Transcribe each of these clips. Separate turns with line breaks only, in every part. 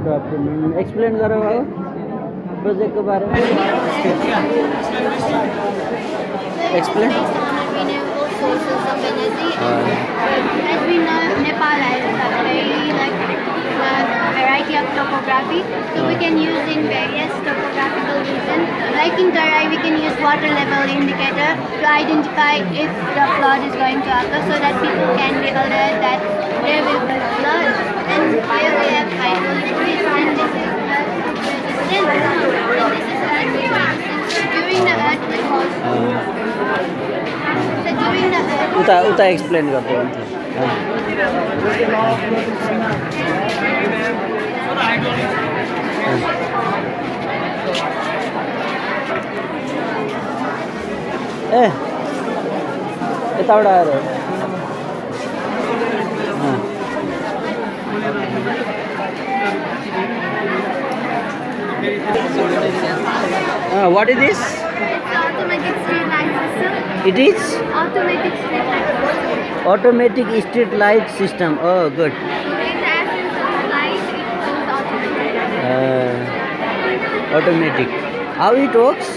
Good afternoon. Explain करो project के बारे में। Explain.
Renewable sources of energy. As we know, Nepal has a variety of topography, so we can use in various topographical regions. Like in Tarai, we can use water level indicator to identify if the flood is going to occur, so that people can be aware that there will be flood. And here we have hydroelectric, and this is during the earthquake also. So during the earthquake.
उता उता explain करते हैं। ए यताबाट आएर what is this?
It's automatic street light system.
It is
Automatic street light system.
automatic street light system. Oh, good.
In the absence of light, it goes automatic.
Automatic. How it works?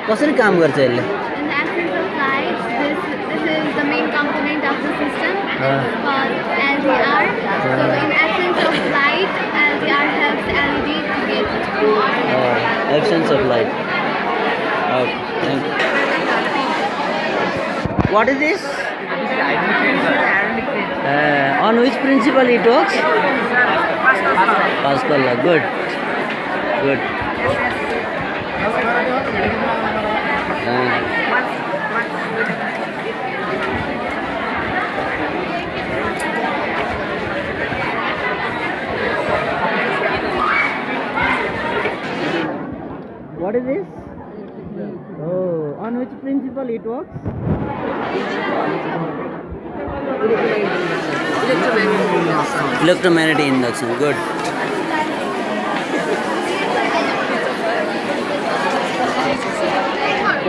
कसरी काम गर्छ यसले?
In the absence of light, this is the main component of the system. It's called LDR. So in absence of light, LDR helps LED to get automatic.
Absence of light. Okay. Thank you. What is this? On which principle it works? Pascal law. Good. Good. What is this? Oh, on which principle it works? Electromagnetic induction. Good.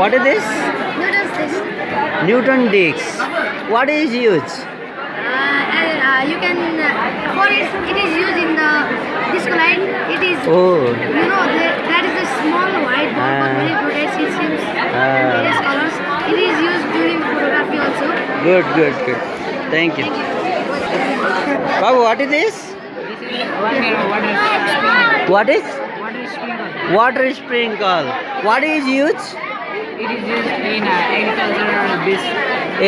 What is this?
Noodle station.
Newton disc. What is used?
You can for it is used in the disco light. It is
Oh,
that is a small white ball, but when it rotates, it seems various colors. It is used during photography also.
good, good, good. Thank you. Babu, what is this? What is? Water sprinkle. What is used?
It is used in agricultural base.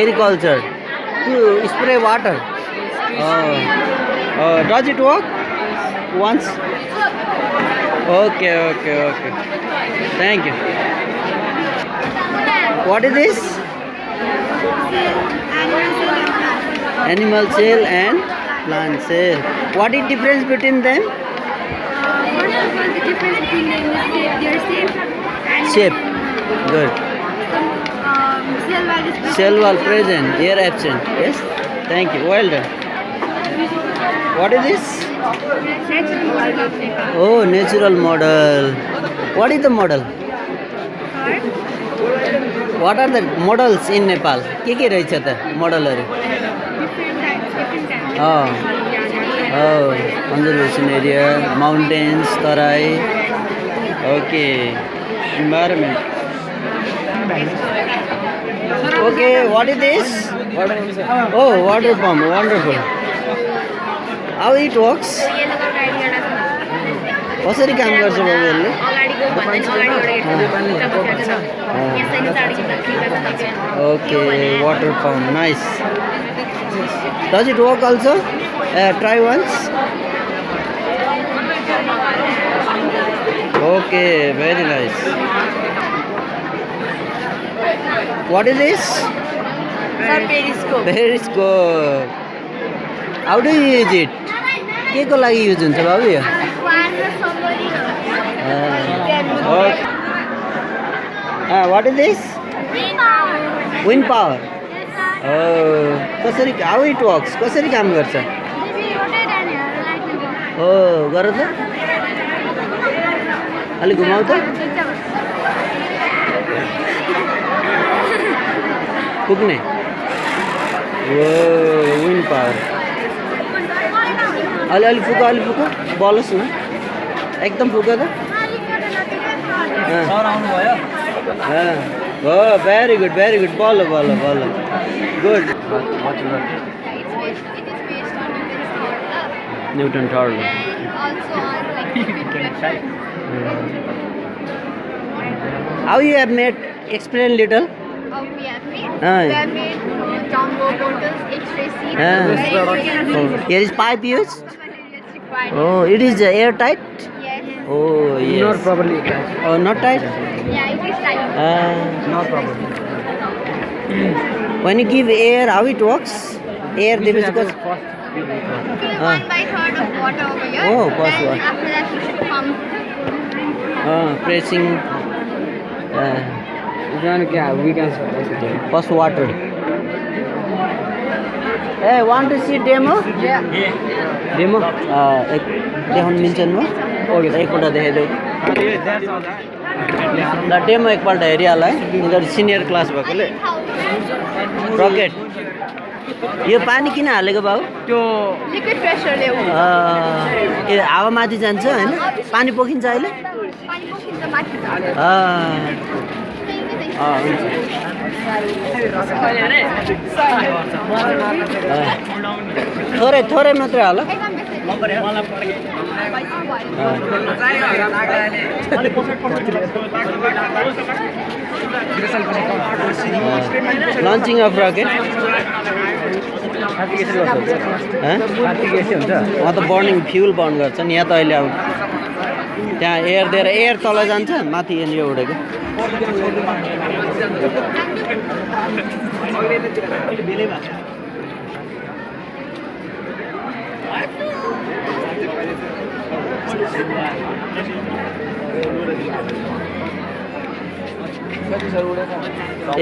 Agriculture. To spray water. Does it work? Once? Okay, okay, okay. Thank you. What is this? Animal cell and plant cell. What is difference between them?
First of all, the difference between them is their shape and
Shape. Good.
cell wall is
Cell wall present, air absent. Yes. Thank you. Well done. What is this?
natural model of Nepal.
Oh, natural model. What is the model? What are the models in Nepal? के रहेछ त मोडलहरु?
Different types.
Oh, conservation area, mountains, tarai. Okay, environment. Okay, what is this? Oh, water pump. Wonderful. How it works? कसरी काम गर्छ बाबु यसले? Okay, water pump. Nice. Does it work also? Try once. Okay, very nice. What is this?
Periscope.
Periscope. How do you use it? के को लागि use हुन्छ बाबु यो? What is this? Wind power. Oh, कसरी how it works? कसरी काम गर्छ? Oh, गर त? अलि घुमाउ त? पुग्ने? Whoa, wind power. अलि फुक बलोस् न एकदम फुक्यो त हो भेरी गुड बल्ल good newton third How you have made? Explain little.
We have
Ah.
made jumbo bottles, X-ray seats.
Oh, here is pipe used.
Required.
Oh, it is airtight.
Yes.
Oh, yes.
Not properly attached.
Oh, not tight.
Yeah, it is like
Not properly.
When you give air, how it works? Air, there is because.
fill 1/3 of water over here.
Oh, first
then
one.
after that you should pump.
Pressing.
We can
First water. Hey, want to see demo?
Yeah.
Demo? एक देखाउन मिल्छ नि म एकपल्ट देखाइदेऊ ल demo एकपल्ट हेरिहाल है यिनीहरू सिनियर क्लास भएकोले रकेट यो पानी किन हालेको बाबु
त्यो
Liquid pressure ले हो.
ए हावा माथि जान्छ होइन पानी पोखिन्छ अहिले
पानी पोखिन्छ माथि.
हुन्छ थोरै मात्रै हाल लन्चिङ अफ रकेट म त बर्निङ फ्युल बर्न गर्छ नि यहाँ त अहिले अब त्यहाँ एयर दिएर एयर तल जान्छ माथि यो उडेको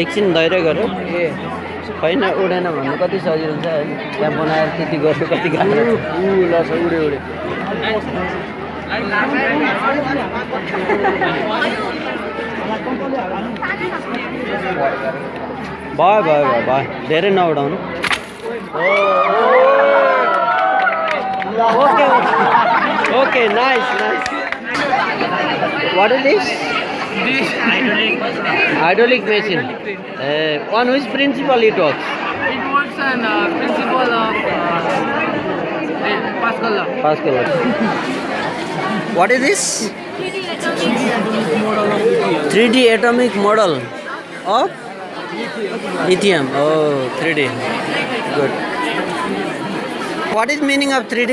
एकछिन धैर्य गऱ्यो होइन उडेन भन्नु कति सजिलो हुन्छ होइन त्यहाँ बनाएर त्यति गऱ्यो कति गाह्रो उड्यो भयो धेरै नउडाउनु okay nice what is this hydraulic machine on which principle it works
It works on principle of Pascal law.
What is this 3D atomic model of lithium oh 3D good what is meaning of 3D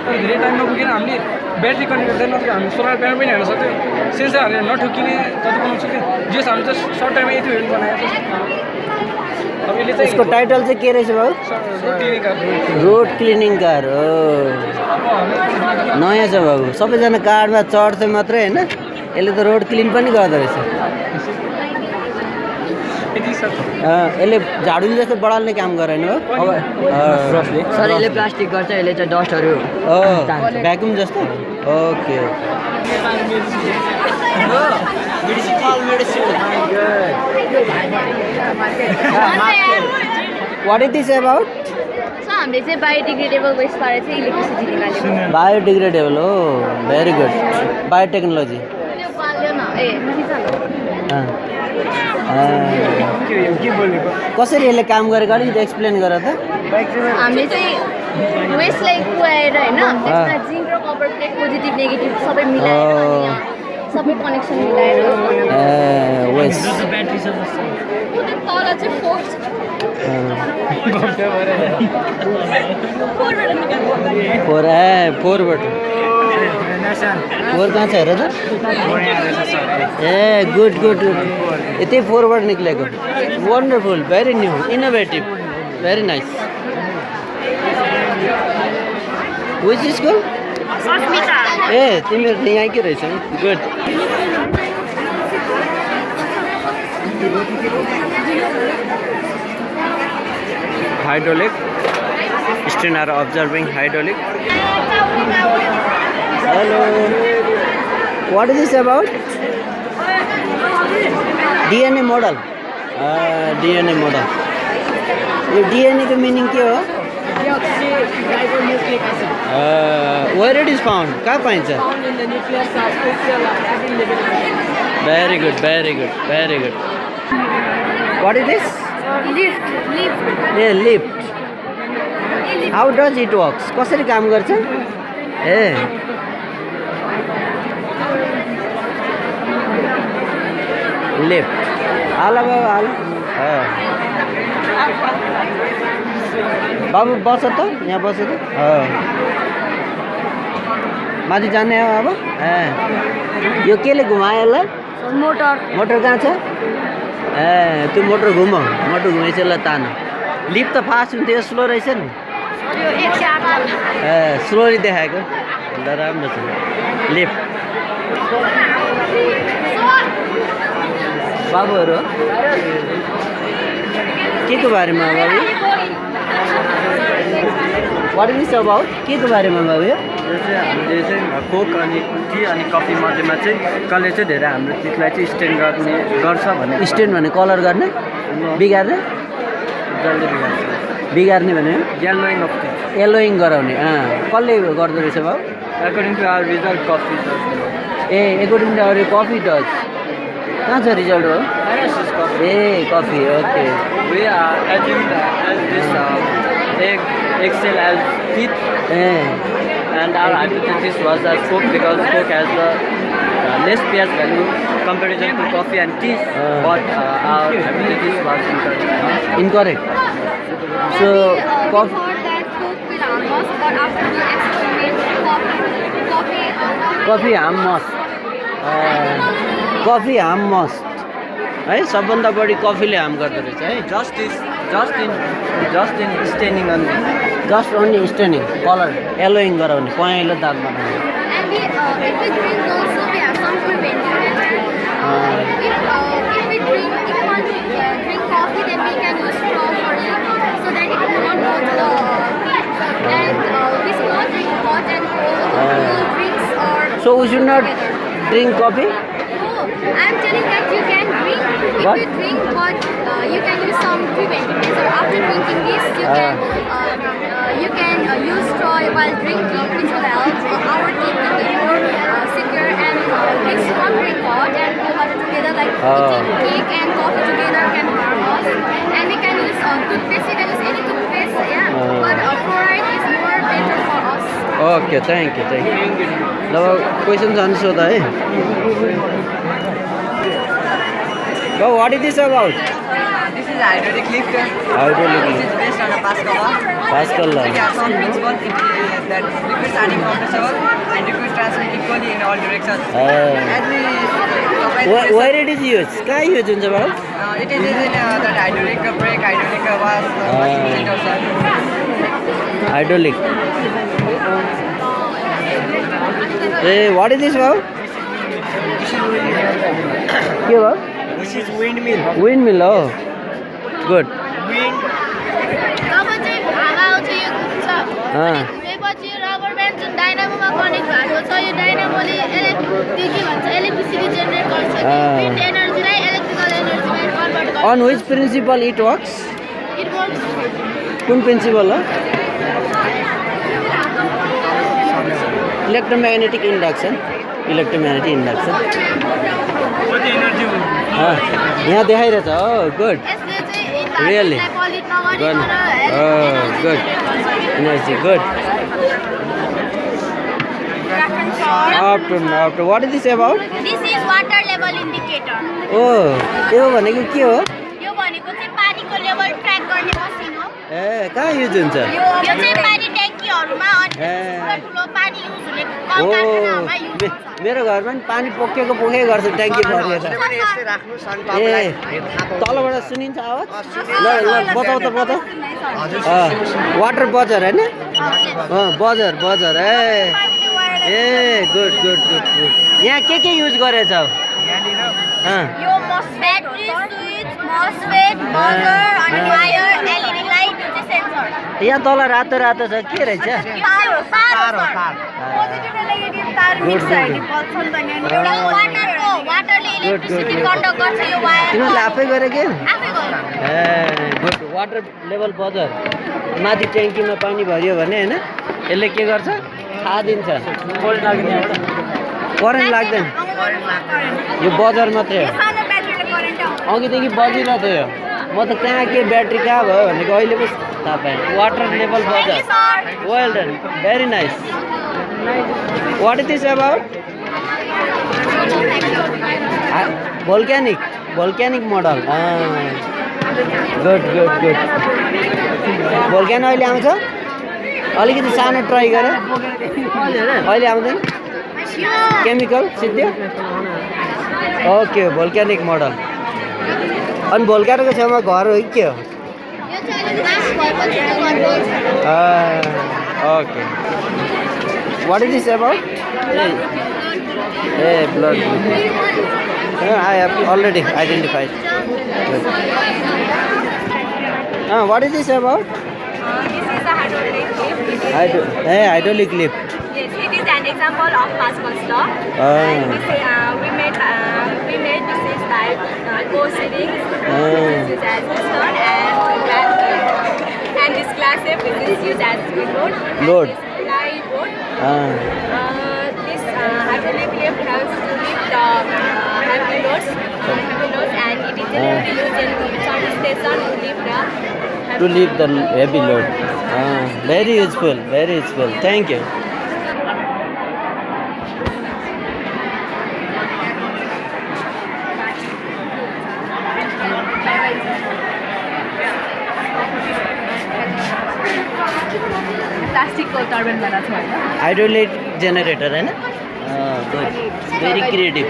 धेरै टाइममा पुगेर हामीले battery connect गर्दैन हामी solar panel पनि हाल्न सक्थ्यो सेन्सरहरूले नठोकिने जति बनाउन सक्थ्यो जस हामी चाहिँ सर्ट टाइममा यति हेर्नु बनाएको अब यसले चाहिँ
इसको टाइटल चाहिँ के रहेछ बाबु रोड क्लिनिङ कार हो नयाँ छ बाबु सबैजना कारमा चढ्छ मात्रै होइन यसले त रोड क्लिन पनि गर्दो रहेछ यसले झाडुले जस्तो बढाल्ने काम गरेन हो अब
सर यसले प्लास्टिक गर्छ यसले चाहिँ डस्टहरू
भ्याकुम जस्तो okay what is this about
So हामीले चाहिँ बायोडिग्रेडेबल वेस्टबाट चाहिँ इलेक्ट्रिसिटी निकालेको.
बायोडिग्रेडेबल हो भेरी गुड बायोटेक्नोलोजी
त्यो बाल्यो न ए नखिच
कसरी यसले काम गरेको अलिकति एक्सप्लेन गर त
हामीले चाहिँ वेस्टलाई कुहाएर होइन त्यसमा जिङ्क र कपर प्लेट पोजिटिभ नेगेटिभ सबै मिलाएर अनि यहाँ सबै कनेक्सन मिलाएर
वेस्ट
तल चाहिँ फोर्स
फोरबाट फोर कहाँ छ हेर त ए गुड यतै फोरबाट निक्लेको wonderful very new innovative very nice which school ए तिमीहरू त यहीँकै रहेछ good hydraulic students are observing hydraulic hello what is this about DNA model DNA model yo DNA को मीनिंग के हो
Deoxyribonucleic acid.
Where it is found? कहाँ पाइन्छ?
Found in the nucleus of crucial actin level.
Very good, very good, very good. What is this?
Lift.
A lift. How does it works? कसरी काम गर्छ? ए lift. हाल बाबु हाल. बाबु बस त यहाँ बस त. माथि जाने हो अब. यो केले घुमायो ल? मोटर कहाँ छ? त्यो मोटर घुम. मोटर घुमेपछि ल तान. लिफ्ट त फास्ट हुन्थ्यो, स्लो रहेछ नि. स्लोली देखाएको ल, राम्रो छ लिफ्ट. बाबुहरू के को बारेमा बाबु? What is about? के को बारेमा बाबु?
यो चाहिँ हामीले चाहिँ कोक अनि टी अनि कफी मध्येमा चाहिँ कसले चाहिँ धेरै हाम्रो टिथलाई चाहिँ स्टेन गर्छ भने.
स्टेन भने कलर गर्ने, बिगार्ने,
जसले बिगार्छ.
बिगार्ने भने
येलोइङ अफ टी.
येलोइङ गराउने. कसले गर्दो रहेछ बाबु?
According to our result, coffee does.
ए according to our coffee does. कहाँ छ रिजल्ट हो? ए coffee. Okay.
We are assumed as this egg cell as teeth, and our hypothesis was as Coke because Coke has the less pH value comparison to coffee and tea, but our hypothesis was incorrect.
Incorrect. So
We thought that Coke will harm us, but after the experiment,
coffee harm must. Coffee harm must है. सबभन्दा बढी कफीले harm गर्दो रहेछ है.
Just in staining only.
Just only staining, colour yellowing गराउने, पहेँलो दाग बनाउने.
and if we drink also, we have some prevention. If we drink coffee, then we can use straw for it, so that it will not go to the teeth. And we should not drink hot and cold drinks or
So we should not
together.
drink coffee.
No, I'm telling that you can drink. If
What?
you drink hot, you can use some preventive measure. After drinking this, you can use straw while drinking, which will help our teeth to be more secure. And we should not drink hot and cold water together. Like eating cake and coffee together can harm us. And we can use toothpaste. We can use any toothpaste, yeah. But fluoride is more better for us.
Okay thank you. ल question जानु सोधा है. वाट is this about?
This is hydraulic lift.
Hydraulic
This
lift.
is based on a Pascal law.
Pascal law.
It has some principle that liquid standing compressible and liquid transmit equally in all directions. As we
Where it is used? कहाँ use हुन्छ बाबु?
it is used in that hydraulic brake, hydraulic was
hydraulic. A watt is this बाबु? के हो?
This is windmill.
Wind मिल हो. Good.
जब चाहिँ हावा आउँछ यो घुम्छ. घुमेपछि रबर ब्यान्ड जुन डाइनामोमा कनेक्ट भएको छ, यो डाइनामोले त्यो के भन्छ इलेक्ट्रिसिटी जेनेरेट गर्छ. विन्ड एनर्जीलाई इलेक्ट्रिकल एनर्जीमा कन्भर्ट गर्छ.
On which principle it works?
It works.
कुन प्रिन्सिपल हो? Electromagnetic induction. Electromagnetic induction.
कति एनर्जी हो?
यहाँ देखाइरहेछ. हो गुड.
यसले चाहिँ
Really?
इन्भाइरोमेन्टलाई पल्युट नगरिकन
Good.
Energy
Good.
जेनेरेट गर्छ.
Energy good. After what is this about?
This is water level indicator.
Oh, यो भनेको के हो?
यो भनेको चाहिँ पानीको लेभल ट्र्याक गर्ने मसिन हो.
ए कहाँ युज हुन्छ?
यो चाहिँ पानी ट्याङ्कीहरूमा अनि ठुलो पानी युज हुने कलकारखानाहरूमा युज हुन्छ.
मेरो घरमा नि पानी पोकेको गर्छ ट्याङ्की भरेर. ए तलबाट सुनिन्छ आवाज? ल बताऊ त बताऊ. वाटर बजर होइन? Buzzer a good. यहाँ के युज गरेछ?
यो MOSFET, स्विच, MOSFET, बजर अनि वायर, LED लाइट, यो चाहिँ सेन्सर.
यहाँ तल रातो छ के रहेछ?
तार पोजिटिभ र नेगेटिभ तार मिक्स भएर बल्छ नि त यहाँ. वाटरले इलेक्ट्रिसिटी कन्डक्ट गर्छ यो वायर.
तिमीहरूले आफै गरे के?
आफै गर्छ.
A good. Water level buzzer. माथि ट्याङ्कीमा पानी भर्यो भने होइन यसले के गर्छ थाहा दिन्छ करेन्ट लाग्दैन यो बजार मात्रै हो अघिदेखि बजिरहेको थियो म त कहाँ के ब्याट्री कहाँ भयो भनेको अहिले पो थाहा पाएँ वाटर लेभल बजार well done very nice what is this about volcanic model good good good volcano अहिले आउँछ अलिकति सानो ट्राई गर अहिले आउँदैन केमिकल सिद्धि ओके भोल्क्यानिक मोडल अनि भोल्क्यानोको छेउमा घर हो कि के हो okay what is this about a blood I have already identified what is this about hydraulic lift.
Yes, it is an example of Pascal's law. And we made this is like co-series, used as piston, and this class F is used as load.
Load.
And this fly boat. This hydraulic lift helps to lift the heavy loads, and it is generally used in some station to lift the
heavy load. Very useful, very useful. Thank you.
Plastic को turbine बना था
Hydraulic generator है ना? Good. Very creative.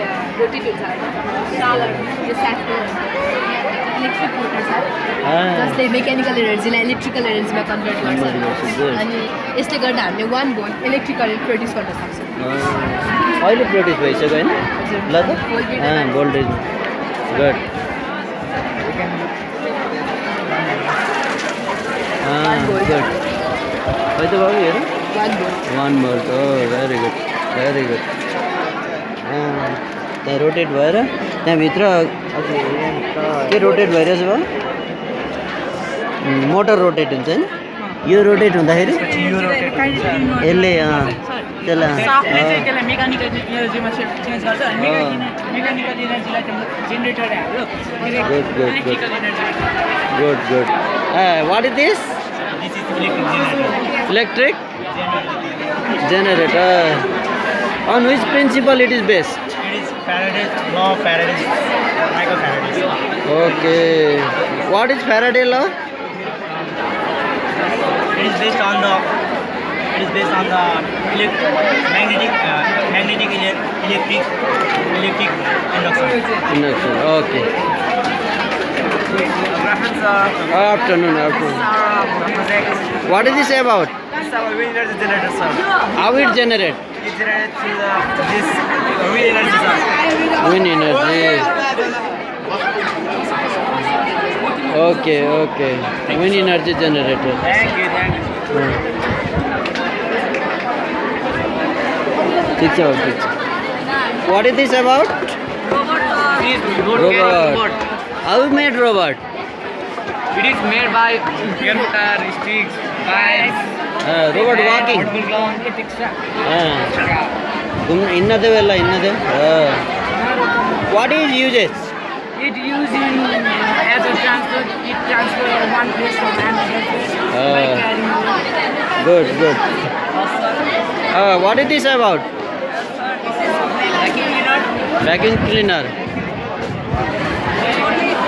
Electric Motors जसले mechanical एनर्जीलाई electrical एनर्जीमा convert गर्छ अनि यसले गर्दा हामीले 1 भोल्ट इलेक्ट्रिक करेन्ट प्रड्युस गर्न सक्छौँ
अहिले प्रड्युस भइसक्यो होइन ल त भोल्टेज गुड गुड है त बाबु हेरौँ 1 भोल्ट हो भेरी गुड त्यहाँ रोटेट भएर त्यहाँभित्र के रोटेट भइरहेछ भयो मोटर रोटेट हुन्छ होइन यो रोटेट हुँदाखेरि यसले त्यसलाई
मेकानिकल एनर्जीमा चेन्ज गर्छ मेकानिकल एनर्जीलाई जेनेरेटरले हाल्यो
good watt is this electric generator on which principle it is based?
It is Faraday's law of Faraday's microfaradays.
Okay, what is Faraday law?
It is based on the magnetic electric induction.
Okay. Afternoon. What is this about?
This is our wind energy generator, sir.
How it generate?
It generates through this wind energy, sir.
Wind energy. Okay. Wind energy generator.
Thank you.
ठीक छ What is this about? Robot. How you made robot?
It is made by motor, sticks, pipes.
Robot walking. Innade. What is uses?
It used as a transport. It transfer one place from another place by carrying.
Good. What is this about? Vacuum cleaner.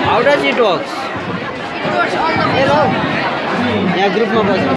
How does it works?
It works on the
यहाँ ग्रुपमा बस्नु